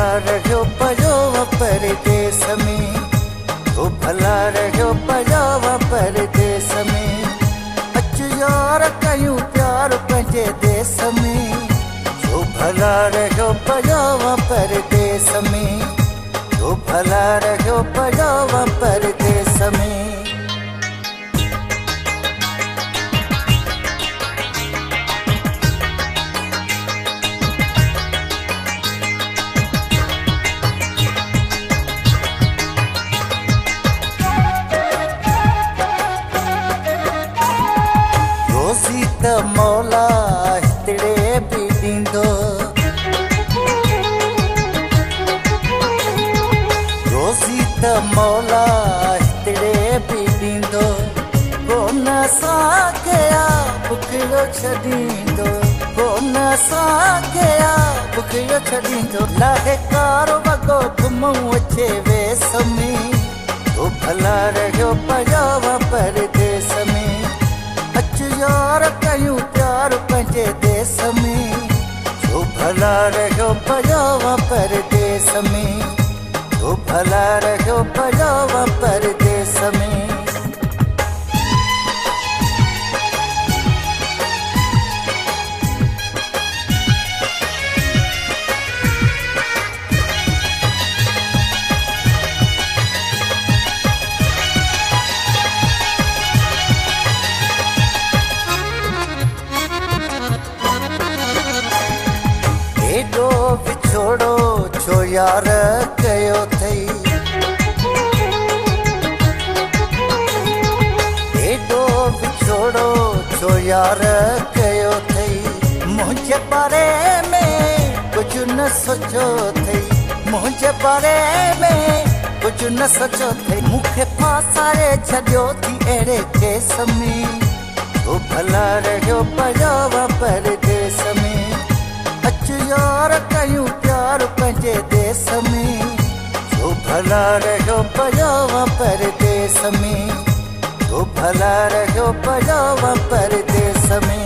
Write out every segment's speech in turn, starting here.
भला रहियो पियो परदेस में, तो भला रहियो पियो परदेस में। अच यार कयूं प्यार पंहिंजे देस में, तो भला रहियो पियो परदेस में, तो भला रहियो पियो परदेस में। रोज़ी त मौला हितड़े बि ॾींदो, रोज़ी त मौला हितड़े बि ॾींदो। कोन असांखे बुखियो छॾींदो, कोन असांखे बुखियो छॾींदो। लाहे कारो वॻो घुमूं अचे वेस में, तो भला रहियो पियो परदेस में। अच यार कयूं प्यार पंहिंजे देस में, तो भला रहियो पियो परदेस में, तो भला रहियो पियो परदेस में। एॾो विछोड़ो छो यार कयो अथई, एॾो विछोड़ो छो यार कयो अथई। मुंहिंजे बारे में कुझु न सोचियो अथई, मुंहिंजे बारे में कुझु न सोचियो अथई। मूंखे फासारे छॾियो थी अहिड़े केस में, तो भला रहियो पियो परदेस में। अच यार कयूं प्यार पंहिंजे देस में, तो भला रहियो पियो परदेस में, तो भला रहियो पियो परदेस में।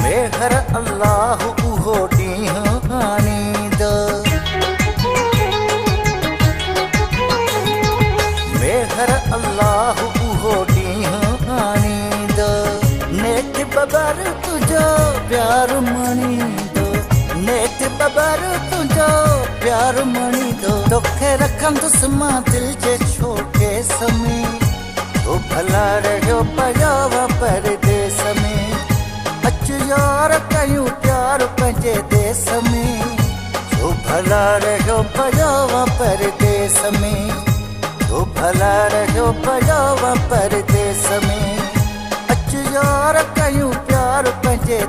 मेहर अल्लाह उहो ॾींहुं आणींदो, मेहर अल्लाह उहो ॾींहुं आणींदो। नेठ बबर तुंहिंजो प्यार मणींदो, नेठ बबर तुंहिंजो प्यार मणींदो। तोखे रखंदुसि मां दिलि जे छोकेस में, तो भला रहियो पियो परदेस में। अच यार कयूं प्यार पंहिंजे देस में, तो भला रहियो पियो परदेस में, तो भला रहियो पियो परदेस में। अच यार कयूं प्यार पंहिंजे